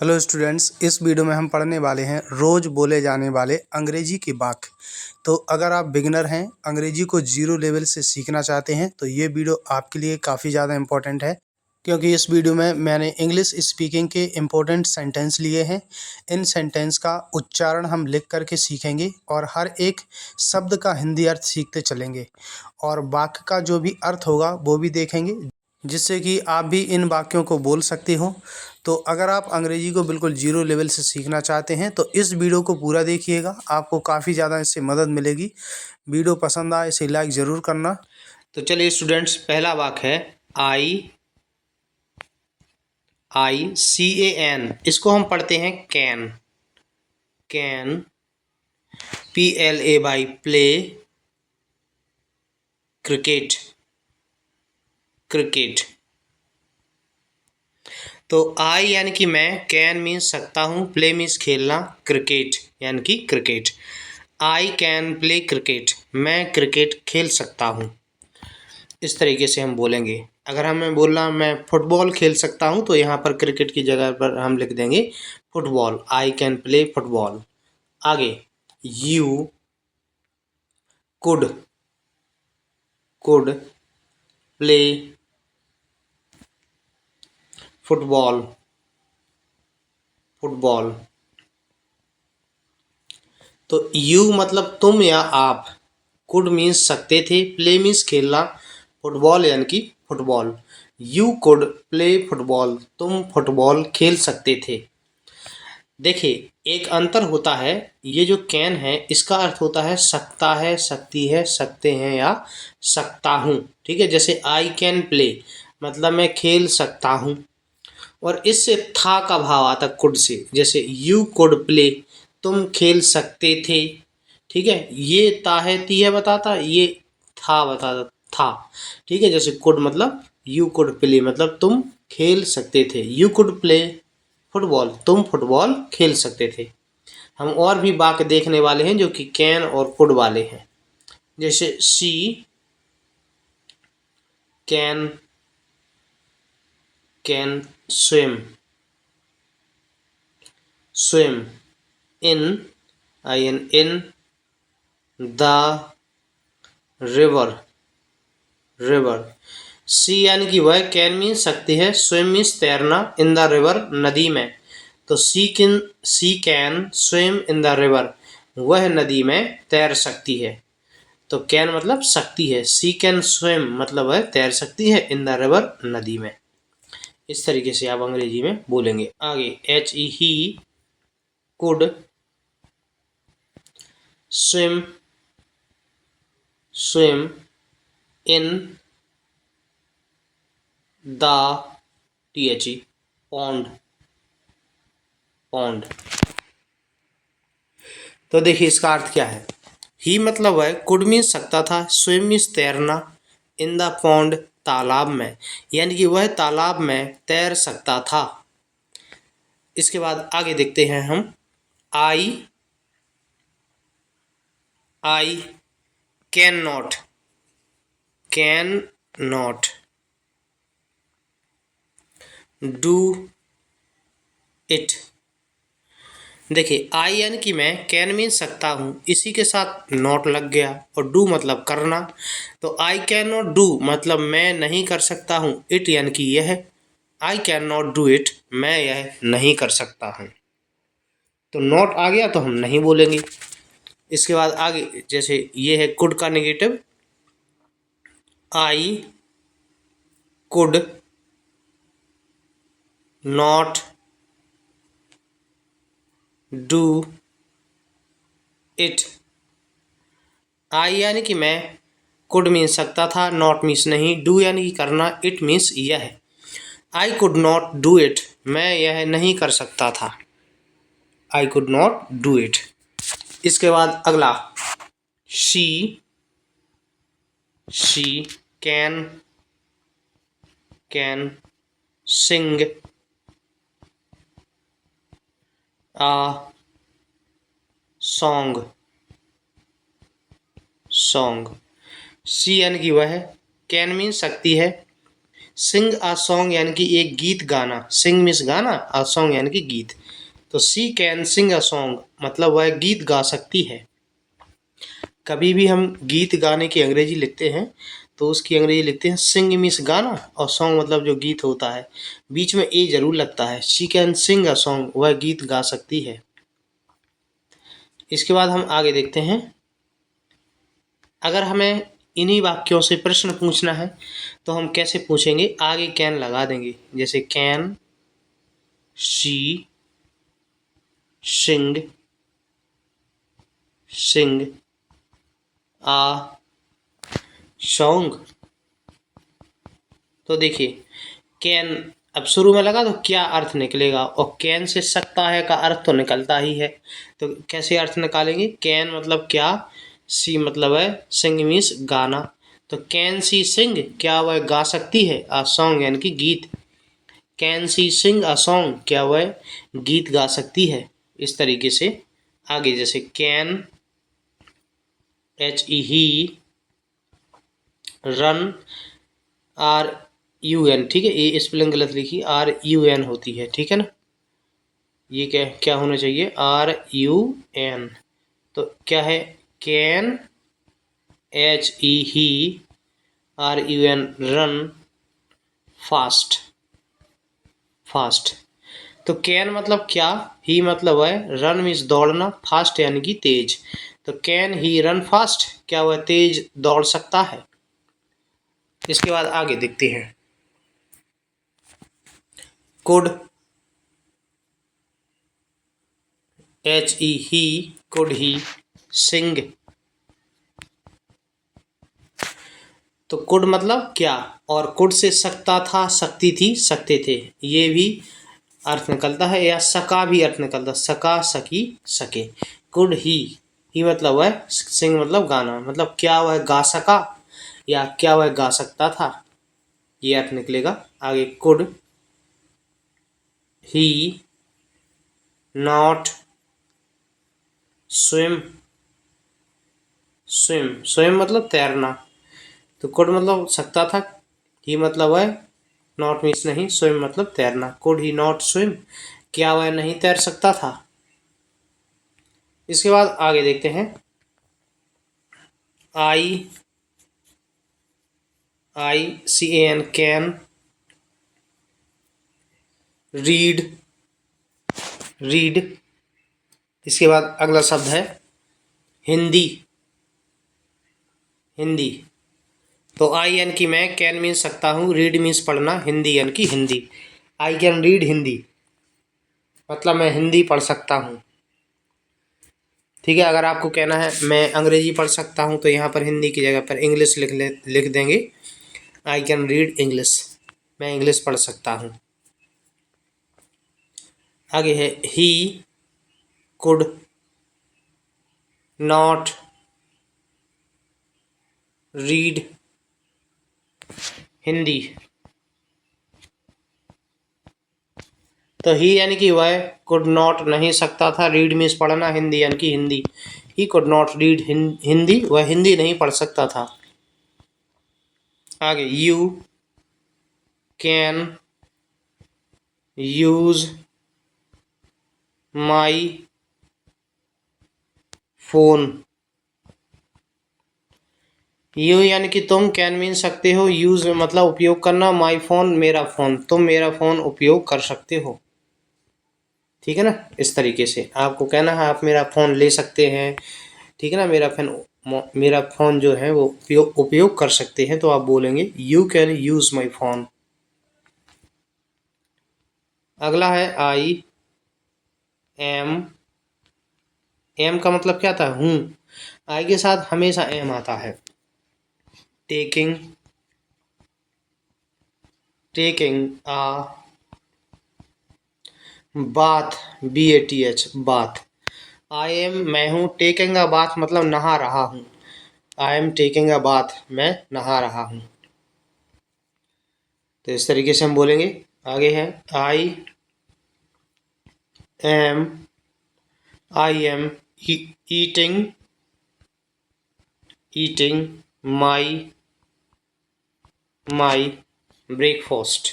Hello students, इस video में हम पढ़ने वाले हैं रोज़ बोले जाने वाले अंग्रेजी के वाक्य। तो अगर आप बिगिनर हैं, अंग्रेजी को ज़ीरो लेवल से सीखना चाहते हैं तो ये वीडियो आपके लिए काफ़ी ज़्यादा इम्पोर्टेंट है, क्योंकि इस वीडियो में मैंने इंग्लिश स्पीकिंग के इम्पोर्टेंट सेंटेंस लिए हैं। इन सेंटेंस का उच्चारण हम लिख करके सीखेंगे और हर एक शब्द का हिंदी अर्थ सीखते चलेंगे और वाक्य का जो भी अर्थ होगा वो भी देखेंगे, जिससे कि आप भी इन वाक्यों को बोल सकते हो। तो अगर आप अंग्रेजी को बिल्कुल ज़ीरो लेवल से सीखना चाहते हैं तो इस वीडियो को पूरा देखिएगा, आपको काफ़ी ज़्यादा इससे मदद मिलेगी। वीडियो पसंद आए इसे लाइक ज़रूर करना। तो चलिए स्टूडेंट्स, पहला वाक्य है ICAN। इसको हम पढ़ते हैं can. Can PLAY play, cricket. Cricket. तो आई यानी कि मैं, कैन मीन्स सकता हूँ, प्ले मीन्स खेलना, क्रिकेट यानी कि cricket. I can play cricket, मैं क्रिकेट खेल सकता हूँ। इस तरीके से हम बोलेंगे। अगर हमें बोलना मैं फुटबॉल खेल सकता हूँ तो यहाँ पर क्रिकेट की जगह पर हम लिख देंगे football. I can play football. आगे, you could play football. Football. तो यू मतलब तुम या आप, कुड मीन्स सकते थे, प्ले मीन्स खेलना, फुटबॉल यानी कि football. You could play football, तुम फुटबॉल खेल सकते थे। देखिए, एक अंतर होता है। ये जो कैन है इसका अर्थ होता है सकता है, सकती है, सकते हैं या सकता हूँ। ठीक है, जैसे आई कैन प्ले मतलब मैं खेल सकता हूँ। और इससे था का भाव आता कुड से, जैसे यू कुड प्ले, तुम खेल सकते थे। ठीक है, ये ता है ती है बताता, ये था बताता था। ठीक है, जैसे कुड मतलब यू कुड प्ले मतलब तुम खेल सकते थे। यू कुड प्ले फुटबॉल, तुम फुटबॉल खेल सकते थे। हम और भी वाक्य देखने वाले हैं जो कि कैन और कुड वाले हैं। जैसे she can can swim. Swim in in the river. River. She यानी कि वह, कैन मीन्स सकती है, स्विम मीन्स तैरना, इन द रिवर नदी में। तो she can swim in the river, वह नदी में तैर सकती है। तो कैन मतलब सकती है, सी कैन स्विम मतलब वह तैर सकती है, इन द रिवर नदी में। इस तरीके से आप अंग्रेजी में बोलेंगे। आगे, he could swim swim in the pond. Pond. तो देखिए इसका अर्थ क्या है। ही मतलब वह, कुड मीन्स सकता था, स्विम मीन्स तैरना, इन द पॉन्ड तालाब में, यानी कि वह तालाब में तैर सकता था। इसके बाद आगे देखते हैं हम। I I can not do it. देखिए, आई यानी कि मैं, कैन मीन सकता हूँ, इसी के साथ नॉट लग गया, और डू मतलब करना। तो आई कैन नॉट डू मतलब मैं नहीं कर सकता हूँ, इट यानी कि यह, आई कैन नॉट डू इट मैं यह नहीं कर सकता हूँ। तो नॉट आ गया तो हम नहीं बोलेंगे। इसके बाद आगे, जैसे ये है कुड का negative, I could not do it. I यानी कि मैं, कुड मीन्स सकता था, नॉट मीन्स नहीं, डू यानी कि करना, इट मीन्स यह। I could not do it मैं यह नहीं कर सकता था। I could not do it. इसके बाद अगला, she she can sing a song. Song. She यानी कि वह, कैन मीन सकती है, सिंग अ सॉन्ग यानी कि एक गीत गाना, सिंग मीन्स गाना, अ सॉन्ग यानी कि गीत। तो she can sing a song मतलब वह गीत गा सकती है। कभी भी हम गीत गाने की अंग्रेजी लिखते हैं तो उसकी अंग्रेजी लिखते हैं सिंग मीन्स गाना और सॉन्ग मतलब जो गीत होता है, बीच में ए जरूर लगता है। She can Singh a song, वह गीत गा सकती है। इसके बाद हम आगे देखते हैं। अगर हमें इन्हीं वाक्यों से प्रश्न पूछना है तो हम कैसे पूछेंगे, आगे कैन लगा देंगे। जैसे can she sing sing a song. तो देखिए कैन अब शुरू में लगा तो क्या अर्थ निकलेगा, और कैन से सकता है का अर्थ तो निकलता ही है। तो कैसे अर्थ निकालेंगे, कैन मतलब क्या, सी मतलब है सिंग मीन्स गाना। तो कैन सी सिंग, क्या वह गा सकती है, अ सॉन्ग यानी कि गीत। Can see Singh a song, क्या वह गीत गा सकती है। इस तरीके से आगे जैसे can H E he, run R U N, ठीक है, ये स्पेलिंग गलत लिखी, आर यू एन होती है, ठीक है ना। ये क्या क्या होना चाहिए, आर यू एन। तो क्या है, can H E he, R U N, run fast fast. तो कैन मतलब क्या, ही मतलब है रन मीन्स दौड़ना, फास्ट यानी कि तेज। तो कैन ही रन फास्ट, क्या वह तेज दौड़ सकता है। इसके बाद आगे देखते हैं। Could H E he, could he sing. तो कुड मतलब क्या, और कुड से सकता था, सकती थी, सकते थे, ये भी अर्थ निकलता है, या सका भी अर्थ निकलता, सका सकी सके। कुड ही मतलब वह, सिंग मतलब गाना, मतलब क्या वह गा सका या क्या वह गा सकता था, ये अर्थ निकलेगा। आगे could he not swim, swim swim मतलब तैरना। तो कुड मतलब सकता था, ही मतलब है नॉट मीन्स नहीं, स्विम मतलब तैरना। कुड ही नॉट स्विम, क्या वह नहीं तैर सकता था। इसके बाद आगे देखते हैं। आई आई सी A N, can read, read. इसके बाद अगला शब्द है हिंदी, हिंदी। तो आई यानी कि मैं, कैन मीन्स सकता हूँ, रीड मीन्स पढ़ना, हिंदी यानी कि Hindi. I can read Hindi मतलब मैं हिंदी पढ़ सकता हूँ, ठीक है। अगर आपको कहना है मैं अंग्रेजी पढ़ सकता हूँ तो यहाँ पर हिंदी की जगह पर इंग्लिश लिख देंगे। आई कैन रीड इंग्लिश, मैं इंग्लिश पढ़ सकता हूँ। आगे है he could not read Hindi. तो ही यानी कि वह कुड नॉट नहीं सकता था, रीड मीन्स पढ़ना, हिंदी यानी कि Hindi. He could not read Hindi, वह हिंदी नहीं पढ़ सकता था। आगे you can use my phone. You यानी कि तुम, कैन मीन सकते हो, यूज मतलब उपयोग करना, माई फोन मेरा फोन, तुम मेरा फोन उपयोग कर सकते हो, ठीक है ना। इस तरीके से आपको कहना है आप मेरा फ़ोन ले सकते हैं, ठीक है ना। मेरा फ़ोन जो है वो उपयोग कर सकते हैं, तो आप बोलेंगे you can use my phone. अगला है आई एम, एम का मतलब क्या था, हूँ। आई के साथ हमेशा एम आता है। Taking, taking a bath, B A T H bath. I am मैं हूँ, टेकिंग अ बाथ मतलब नहा रहा हूँ। I am taking a bath, मैं नहा रहा हूँ। तो इस तरीके से हम बोलेंगे। आगे है I am, I am eating, eating my my breakfast,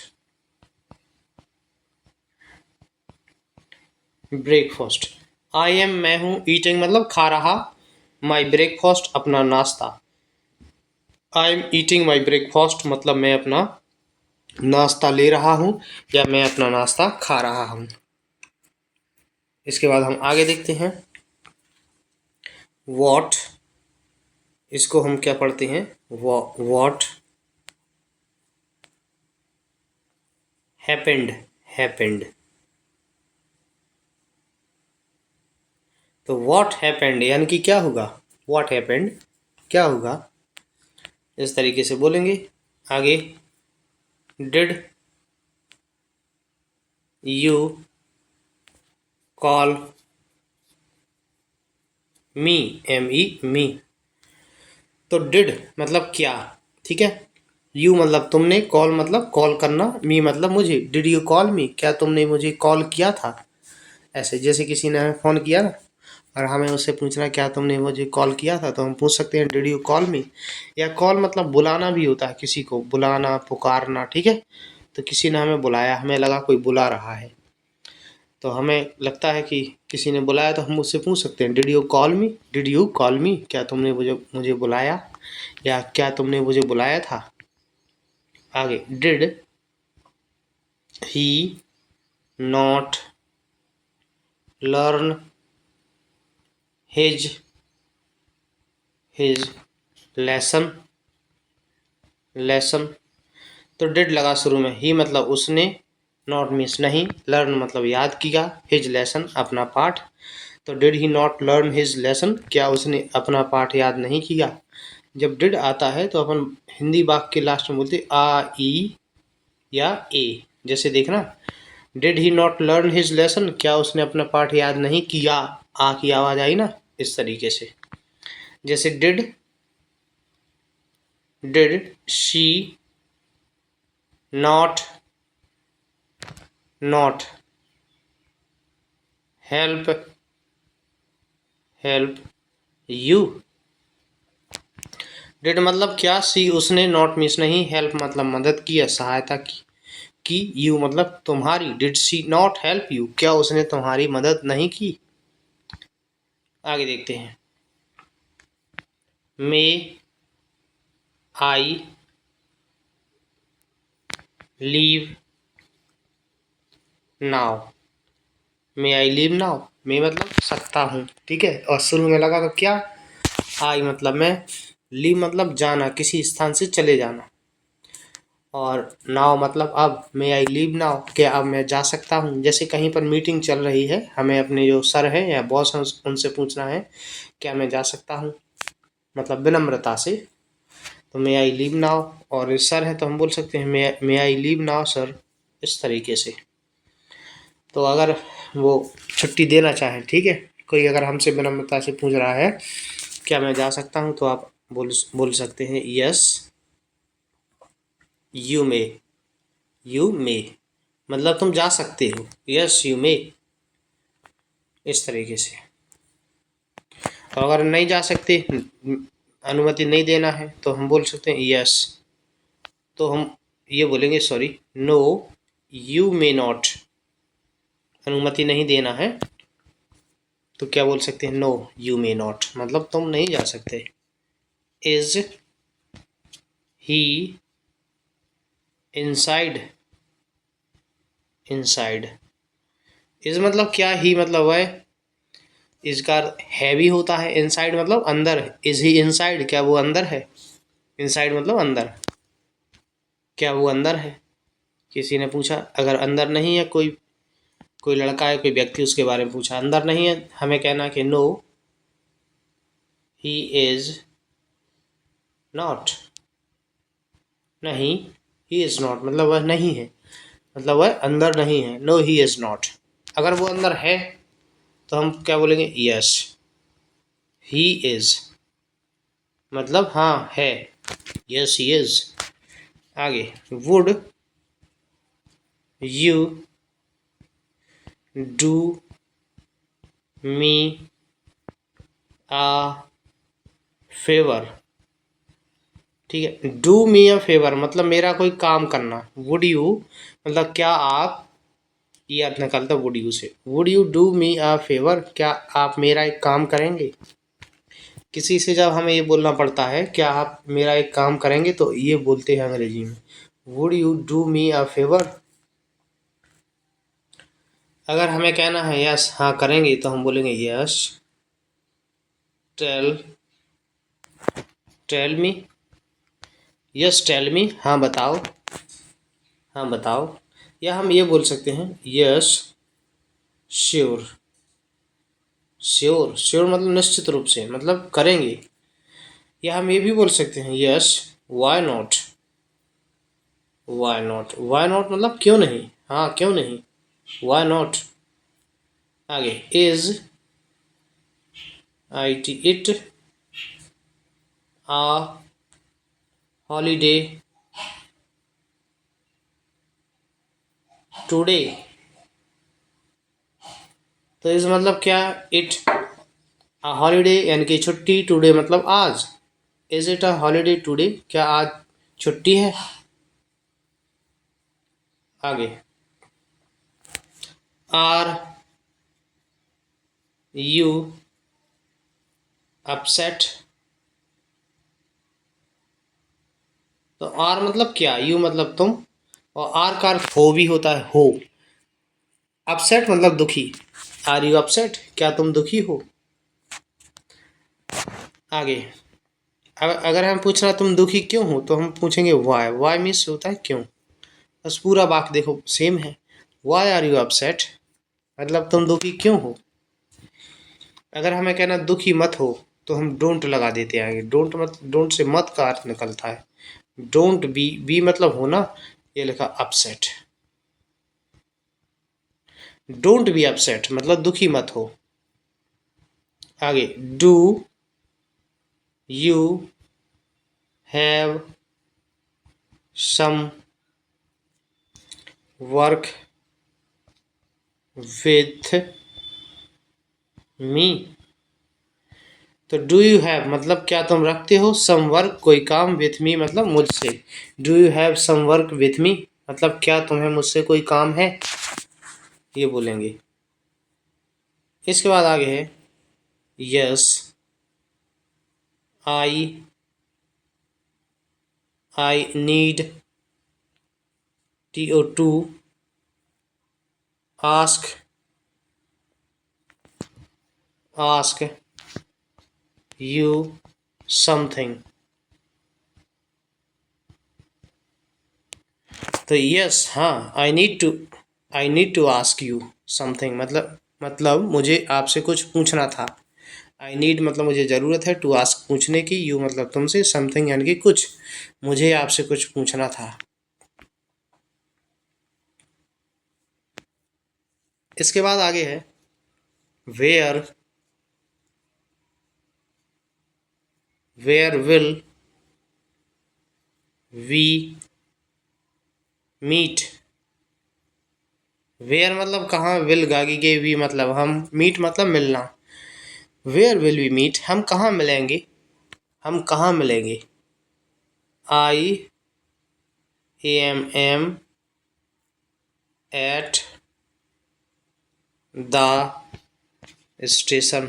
breakfast. I am मैं हूँ, ईटिंग मतलब खा रहा, माई ब्रेकफास्ट अपना नाश्ता। I am eating my breakfast मतलब मैं अपना नाश्ता ले रहा हूँ या मैं अपना नाश्ता खा रहा हूँ। इसके बाद हम आगे देखते हैं वॉट, इसको हम क्या पढ़ते हैं, वॉट हैपेंड, हैपेंड। तो व्हाट हैपेंड यानी कि क्या होगा, व्हाट हैपेंड क्या होगा, इस तरीके से बोलेंगे। आगे डिड यू कॉल मी, मी। तो डिड मतलब क्या, ठीक है, यू मतलब तुमने, कॉल मतलब कॉल करना, मी मतलब मुझे। डिड यू कॉल मी, क्या तुमने मुझे कॉल किया था। ऐसे जैसे किसी ने हमें फ़ोन किया ना और हमें उससे पूछना क्या तुमने मुझे कॉल किया था, तो हम पूछ सकते हैं डिड यू कॉल मी। या कॉल मतलब बुलाना भी होता है, किसी को बुलाना, पुकारना, ठीक है। तो किसी ने हमें बुलाया, हमें लगा कोई बुला रहा है, तो हमें लगता है कि किसी ने बुलाया, तो हम उससे पूछ सकते हैं did you call me, did you call मी, क्या तुमने मुझे मुझे बुलाया या क्या तुमने मुझे बुलाया था। आगे did he not learn his his lesson, lesson. तो डिड लगा शुरू में, ही मतलब उसने, नॉट मीन्स नहीं, लर्न मतलब याद किया, हिज लेसन अपना पाठ। तो did he not learn his lesson, क्या उसने अपना पाठ याद नहीं किया। जब डिड आता है तो अपन हिंदी वाक्य के लास्ट में बोलते आ ई या ए। जैसे देखना, did he not learn his lesson, क्या उसने अपना पाठ याद नहीं किया, आ की आवाज आई ना, इस तरीके से। जैसे did she not not help help you. Did मतलब क्या, सी उसने, नॉट मीन्स नहीं, हेल्प मतलब मदद की या सहायता की, यू मतलब तुम्हारी। Did she not help you, क्या उसने तुम्हारी मदद नहीं की। आगे देखते हैं may I leave now, may I leave now, may मतलब सकता हूँ, ठीक है, और शुरू में लगा तो क्या, आई मतलब मैं, लीव मतलब जाना, किसी स्थान से चले जाना, और नाउ मतलब अब, मे आई लीव नाउ, क्या अब मैं जा सकता हूँ। जैसे कहीं पर मीटिंग चल रही है, हमें अपने जो सर हैं या बॉस हैं उनसे पूछना है क्या मैं जा सकता हूँ, मतलब विनम्रता से। तो मे आई लीव नाउ, और सर है तो हम बोल सकते हैं may I leave now sir, इस तरीके से। तो अगर वो छुट्टी देना चाहें, ठीक है, कोई अगर हमसे विनम्रता से पूछ रहा है क्या मैं जा सकता हूँ, तो आप बोल सकते हैं yes you may, you may मतलब तुम जा सकते हो, यस यू मे, इस तरीके से। और अगर नहीं जा सकते, अनुमति नहीं देना है, तो हम बोल सकते हैं यस, तो हम ये बोलेंगे sorry, no you may not, अनुमति नहीं देना है, तो क्या बोल सकते हैं, नो यू मे नॉट मतलब तुम नहीं जा सकते। Is he inside, inside, is मतलब क्या, ही मतलब है, इसका है भी होता है, इनसाइड मतलब अंदर, इज ही इनसाइड, क्या वो अंदर है, इनसाइड मतलब अंदर, क्या वो अंदर है। किसी ने पूछा, अगर अंदर नहीं है, कोई कोई लड़का है, कोई व्यक्ति, उसके बारे में पूछा, अंदर नहीं है, हमें कहना कि नो ही इज नॉट, नहीं, ही इज नॉट मतलब वह नहीं है, मतलब वह अंदर नहीं है, नो ही इज नॉट। अगर वो अंदर है तो हम क्या बोलेंगे, यस ही इज मतलब हाँ है, यस ही इज। आगे would you do me a favour, ठीक है। डू मी अ फेवर मतलब मेरा कोई काम करना। वुड यू मतलब क्या आप, ये अर्थ निकलता वुड यू से। Would you do me a favour, क्या आप मेरा एक काम करेंगे। किसी से जब हमें ये बोलना पड़ता है क्या आप मेरा एक काम करेंगे, तो ये बोलते हैं अंग्रेजी में would you do me a favour. अगर हमें कहना है यस हाँ करेंगे, तो हम बोलेंगे yes tell tell me. Yes tell me हाँ बताओ, हाँ बताओ। या हम ये बोल सकते हैं यस श्योर। श्योर श्योर मतलब निश्चित रूप से, मतलब करेंगे। या हम ये भी बोल सकते हैं yes why not. Why not, why not मतलब क्यों नहीं, हाँ क्यों नहीं, वाई नॉट। आगे is I T it a holiday today. तो इस मतलब क्या, इट हॉलीडे यानी कि छुट्टी, टुडे मतलब आज। Is it a holiday today, क्या आज छुट्टी है। आगे आर यू अपसेट। तो आर मतलब क्या, यू मतलब तुम, और आर का अर्थ हो भी होता है, हो। अपसेट मतलब दुखी। आर यू अपसेट, क्या तुम दुखी हो। आगे अगर हम पूछना तुम दुखी क्यों हो, तो हम पूछेंगे वाई। वाई मीन्स होता है क्यों। बस पूरा वाक्य देखो सेम है। वाई आर यू अपसेट मतलब तुम दुखी क्यों हो। अगर हमें कहना दुखी मत हो, तो हम डोंट लगा देते हैं आगे। डोंट मत, डोंट से मत का अर्थ निकलता है। डोंट बी मतलब होना, ये लिखा अपसेट। डोंट बी अपसेट मतलब दुखी मत हो। आगे do you have some work with me. तो डू यू हैव मतलब क्या तुम रखते हो, सम वर्क कोई काम, विथ मी मतलब मुझसे। Do you have some work with me मतलब क्या तुम्हें मुझसे कोई काम है, ये बोलेंगे। इसके बाद आगे है yes I need to ask ask you something. तो यस हाँ I need to ask you something मतलब मुझे आपसे कुछ पूछना था। आई नीड मतलब मुझे ज़रूरत है, टू आस्क पूछने की, यू मतलब तुमसे, समथिंग यानी कि कुछ, मुझे आपसे कुछ पूछना था। इसके बाद आगे है where where will we meet. Where मतलब कहाँ, विल गागी के, वी मतलब हम, मीट मतलब मिलना। वेयर विल वी मीट हम कहाँ मिलेंगे, हम कहाँ मिलेंगे। I am at the station.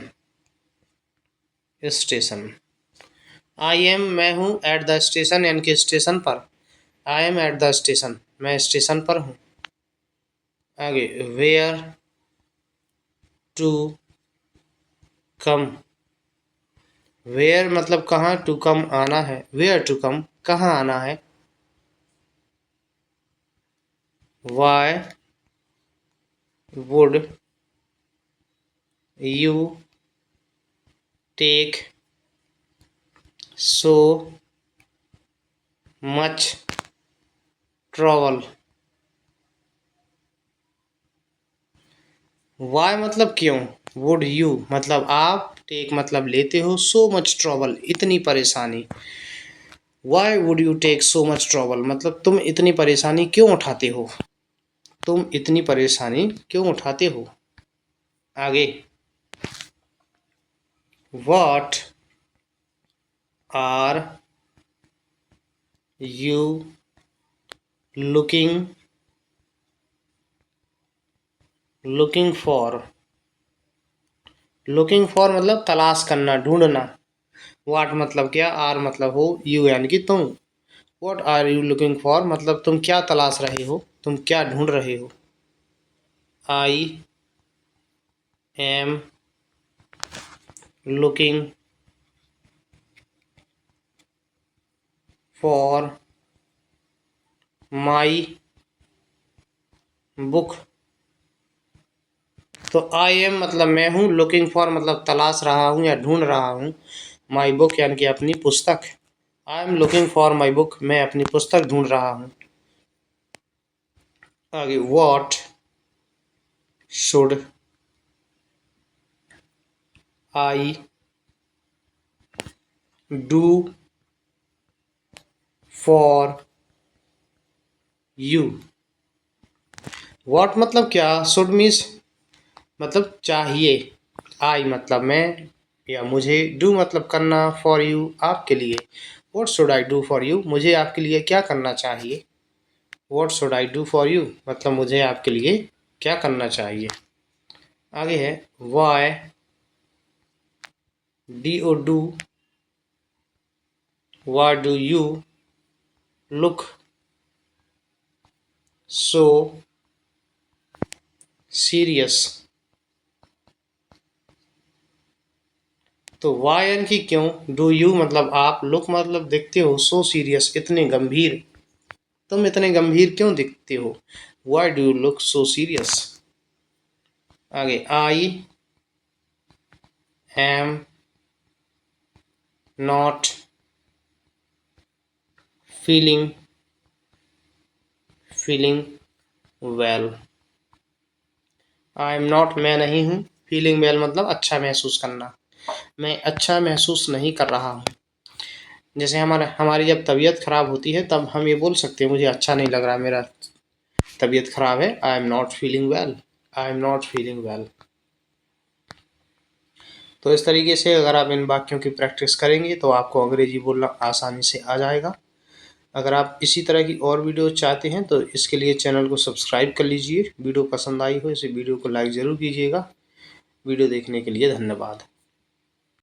Station I am मैं हूँ, एट द स्टेशन यानी कि स्टेशन पर। I am at the station मैं स्टेशन पर हूँ। आगे वेयर टू कम। वेयर मतलब कहाँ, टू कम आना है, वेयर टू कम कहाँ आना है। Why would you take so much travel. Why मतलब क्यों, वुड यू मतलब आप, टेक मतलब लेते हो, सो मच ट्रैवल इतनी परेशानी। Why would you take so much travel मतलब तुम इतनी परेशानी क्यों उठाते हो, तुम इतनी परेशानी क्यों उठाते हो। आगे what are you looking for मतलब तलाश करना, ढूंढना। व्हाट मतलब क्या, आर मतलब हो, यू यानी कि तुम। What are you looking for मतलब तुम क्या तलाश रहे हो, तुम क्या ढूंढ रहे हो। I am looking for my book. तो आई एम मतलब मैं हूँ, लुकिंग फॉर मतलब तलाश रहा हूँ या ढूंढ रहा हूँ, माई बुक यानी कि अपनी पुस्तक। I am looking for my book, मैं अपनी पुस्तक ढूंढ रहा हूँ। आगे what should I do for you. What मतलब क्या, शुड मीन्स मतलब चाहिए, आई मतलब मैं या मुझे, डू मतलब करना, फॉर यू आपके लिए। What should I do for you, मुझे आपके लिए क्या करना चाहिए। What should I do for you मतलब मुझे आपके लिए क्या करना चाहिए। आगे है why do why do you look so serious. तो वाई यानी कि क्यों, डू यू मतलब आप, लुक मतलब दिखते हो, सो सीरियस इतने गंभीर, तुम इतने गंभीर क्यों दिखते हो। Why do you look so serious. आगे I am not feeling well. I am not मैं नहीं हूँ, फीलिंग वेल मतलब अच्छा महसूस करना, मैं अच्छा महसूस नहीं कर रहा हूँ। जैसे हमारी जब तबीयत खराब होती है तब हम ये बोल सकते हैं मुझे अच्छा नहीं लग रहा, मेरा तबीयत खराब है, आई am not feeling well, I am not feeling well. तो इस तरीके से अगर आप इन वाक्यों की प्रैक्टिस करेंगे तो आपको अंग्रेजी बोलना आसानी से आ जाएगा। अगर आप इसी तरह की और वीडियो चाहते हैं तो इसके लिए चैनल को सब्सक्राइब कर लीजिए। वीडियो पसंद आई हो इसे वीडियो को लाइक ज़रूर कीजिएगा। वीडियो देखने के लिए धन्यवाद।